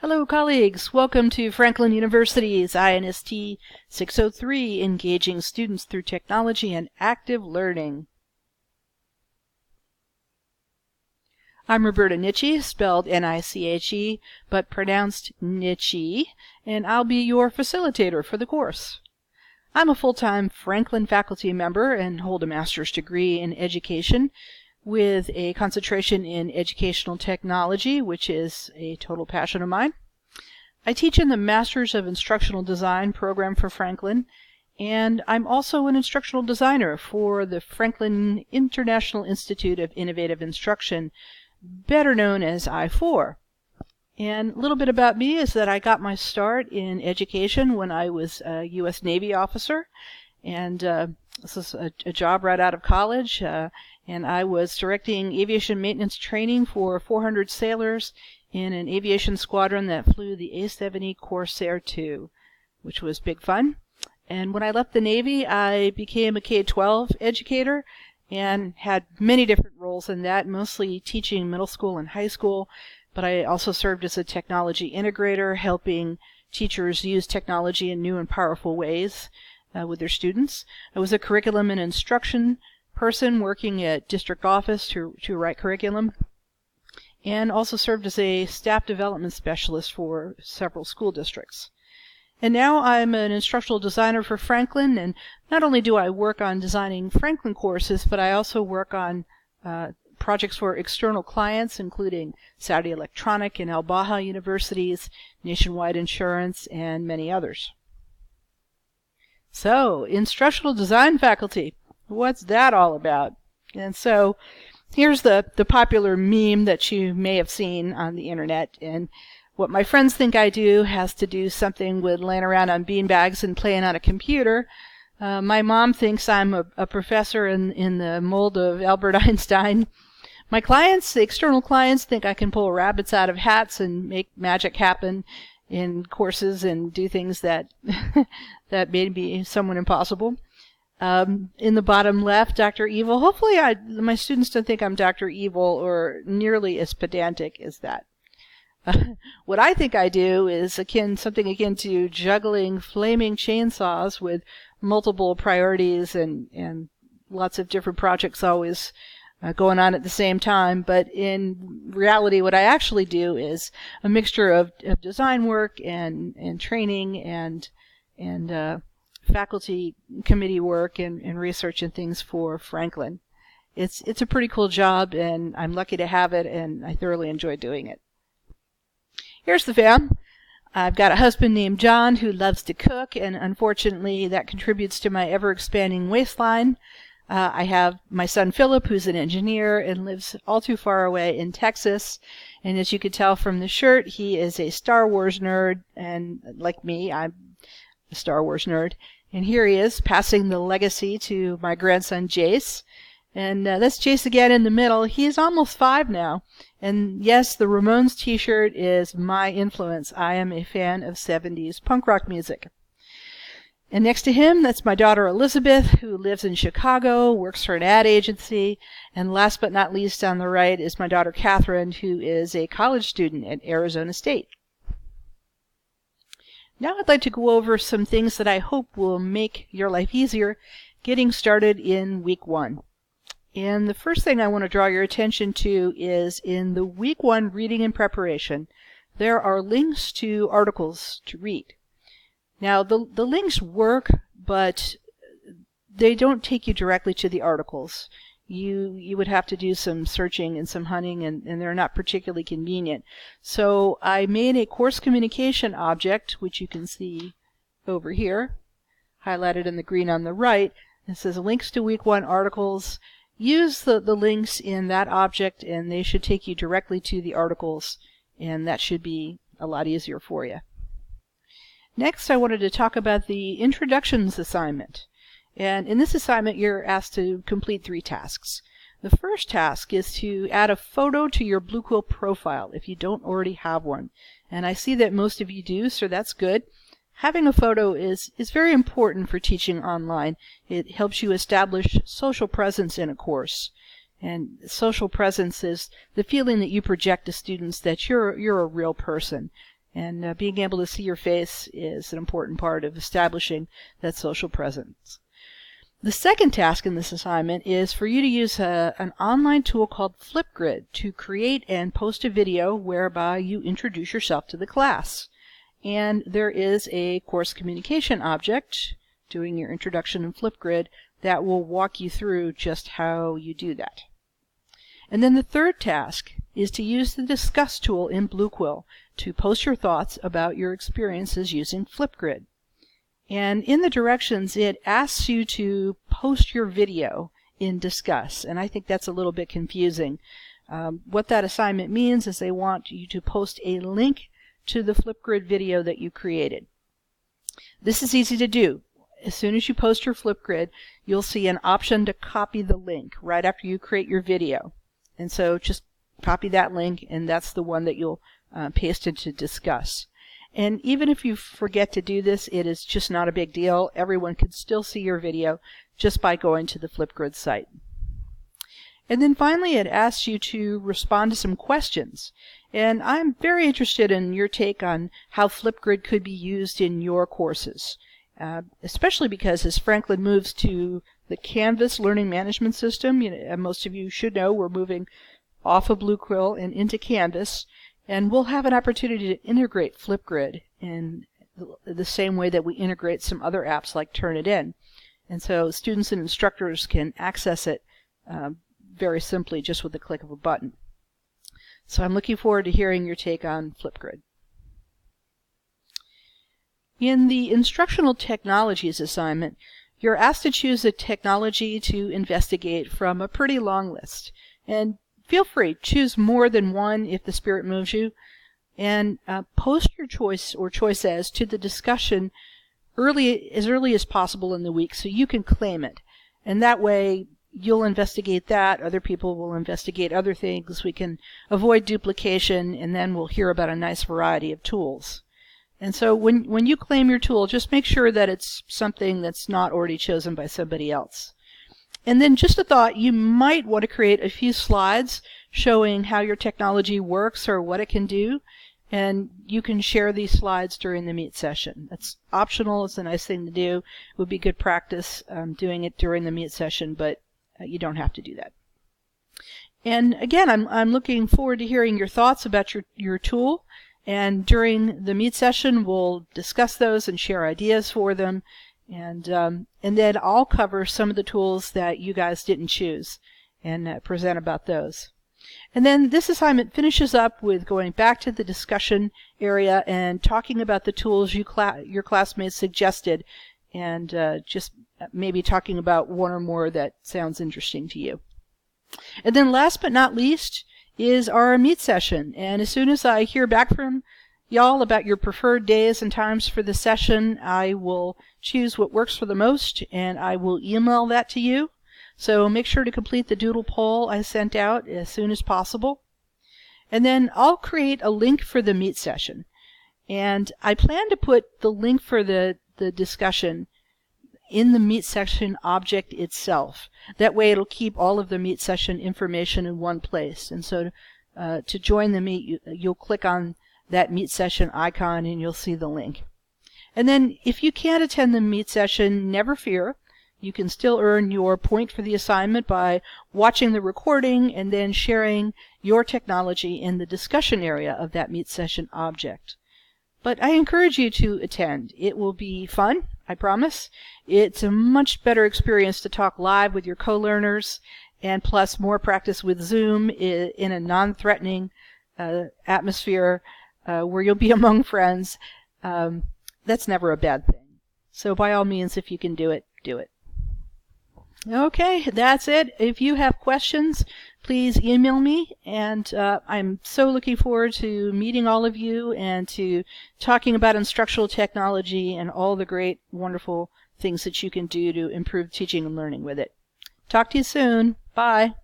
Hello, colleagues. Welcome to Franklin University's INST 603, Engaging Students Through Technology and Active Learning. I'm Roberta and I'll, spelled N-I-C-H-E, but pronounced Niche, and I'll be your facilitator for the course. I'm a full-time Franklin faculty member and hold a master's degree in education with a concentration in educational technology, which is a total passion of mine. I teach in the Masters of Instructional Design program for Franklin, and I'm also an instructional designer for the Franklin International Institute of Innovative Instruction, better known as I4. And a little bit about me is that I got my start in education when I was a U.S. Navy officer, and this is a job right out of college, and I was directing aviation maintenance training for 400 sailors in an aviation squadron that flew the A-70 Corsair II, which was big fun. And when I left the Navy, I became a K-12 educator and had many different roles in that, mostly teaching middle school and high school, but I also served as a technology integrator, helping teachers use technology in new and powerful ways with their students. I was a curriculum and instruction person working at district office to write curriculum, and also served as a staff development specialist for several school districts. And now I'm an instructional designer for Franklin, and not only do I work on designing Franklin courses, but I also work on projects for external clients, including Saudi Electronic and Al-Baha universities, Nationwide Insurance, and many others. So, instructional design faculty, what's that all about? And so, here's the popular meme that you may have seen on the internet, and what my friends think I do has to do something with laying around on beanbags and playing on a computer. My mom thinks I'm a professor in the mold of Albert Einstein. My clients, the external clients, think I can pull rabbits out of hats and make magic happen in courses and do things that that may be somewhat impossible. In the bottom left, Dr. Evil. Hopefully my students don't think I'm Dr. Evil or nearly as pedantic as that. What I think I do is something akin to juggling flaming chainsaws with multiple priorities and lots of different projects always going on at the same time. But in reality, what I actually do is a mixture of design work and training and faculty committee work and research and things for Franklin. It's a pretty cool job, and I'm lucky to have it, and I thoroughly enjoy doing it. Here's the fam. I've got a husband named John who loves to cook, and unfortunately that contributes to my ever-expanding waistline. I have my son Philip, who's an engineer and lives all too far away in Texas, and as you could tell from the shirt, he is a Star Wars nerd, and like me, I'm a Star Wars nerd. And here he is, passing the legacy to my grandson Jace. And that's Jace again in the middle. He's almost 5 now. And yes, the Ramones t-shirt is my influence. I am a fan of 70s punk rock music. And next to him, that's my daughter Elizabeth, who lives in Chicago, works for an ad agency. And last but not least on the right is my daughter Catherine, who is a college student at Arizona State. Now I'd like to go over some things that I hope will make your life easier getting started in week 1. And the first thing I want to draw your attention to is in the week 1 reading and preparation, there are links to articles to read. Now the links work, but they don't take you directly to the articles. You would have to do some searching and some hunting, and they're not particularly convenient. So I made a course communication object, which you can see over here, highlighted in the green on the right. It says links to week 1 articles. Use the links in that object, and they should take you directly to the articles, and that should be a lot easier for you. Next, I wanted to talk about the introductions assignment. And in this assignment, you're asked to complete 3 tasks. The first task is to add a photo to your Blue Quill profile if you don't already have one. And I see that most of you do, so that's good. Having a photo is very important for teaching online. It helps you establish social presence in a course. And social presence is the feeling that you project to students that you're a real person. And being able to see your face is an important part of establishing that social presence. The second task in this assignment is for you to use an online tool called Flipgrid to create and post a video whereby you introduce yourself to the class. And there is a course communication object doing your introduction in Flipgrid that will walk you through just how you do that. And then the third task is to use the Discuss tool in Blue Quill to post your thoughts about your experiences using Flipgrid. And in the directions, it asks you to post your video in Discuss, and I think that's a little bit confusing. What that assignment means is they want you to post a link to the Flipgrid video that you created. This is easy to do. As soon as you post your Flipgrid, you'll see an option to copy the link right after you create your video. And so just copy that link, and that's the one that you'll paste into Discuss. And even if you forget to do this, it is just not a big deal. Everyone can still see your video just by going to the Flipgrid site. And then finally, it asks you to respond to some questions. And I'm very interested in your take on how Flipgrid could be used in your courses, especially because as Franklin moves to the Canvas learning management system, most of you should know we're moving off of Blue Quill and into Canvas. And we'll have an opportunity to integrate Flipgrid in the same way that we integrate some other apps like Turnitin. And so students and instructors can access it very simply just with the click of a button. So I'm looking forward to hearing your take on Flipgrid. In the Instructional Technologies assignment, you're asked to choose a technology to investigate from a pretty long list. And feel free, choose more than one if the spirit moves you, and post your choice or choices to the discussion as early as possible in the week so you can claim it. And that way you'll investigate that, other people will investigate other things, we can avoid duplication, and then we'll hear about a nice variety of tools. And so when you claim your tool, just make sure that it's something that's not already chosen by somebody else. And then just a thought, you might want to create a few slides showing how your technology works or what it can do, and you can share these slides during the Meet session. That's optional, it's a nice thing to do. It would be good practice doing it during the Meet session, but you don't have to do that. And again, I'm looking forward to hearing your thoughts about your tool, and during the Meet session we'll discuss those and share ideas for them. And then I'll cover some of the tools that you guys didn't choose and present about those. And then this assignment finishes up with going back to the discussion area and talking about the tools your classmates suggested, and just maybe talking about one or more that sounds interesting to you. And then last but not least is our Meet session. And as soon as I hear back from y'all about your preferred days and times for the session, I will choose what works for the most, and I will email that to you. So make sure to complete the doodle poll I sent out as soon as possible. And then I'll create a link for the Meet session. And I plan to put the link for the discussion in the Meet session object itself. That way it'll keep all of the Meet session information in one place. And so to join the Meet, you'll click on that Meet session icon and you'll see the link. And then if you can't attend the Meet session, never fear. You can still earn your point for the assignment by watching the recording and then sharing your technology in the discussion area of that Meet session object. But I encourage you to attend. It will be fun, I promise. It's a much better experience to talk live with your co-learners, and plus more practice with Zoom in a non-threatening atmosphere where you'll be among friends. That's never a bad thing. So by all means, if you can do it, do it. Okay, that's it. If you have questions, please email me, and I'm so looking forward to meeting all of you and to talking about instructional technology and all the great, wonderful things that you can do to improve teaching and learning with it. Talk to you soon. Bye.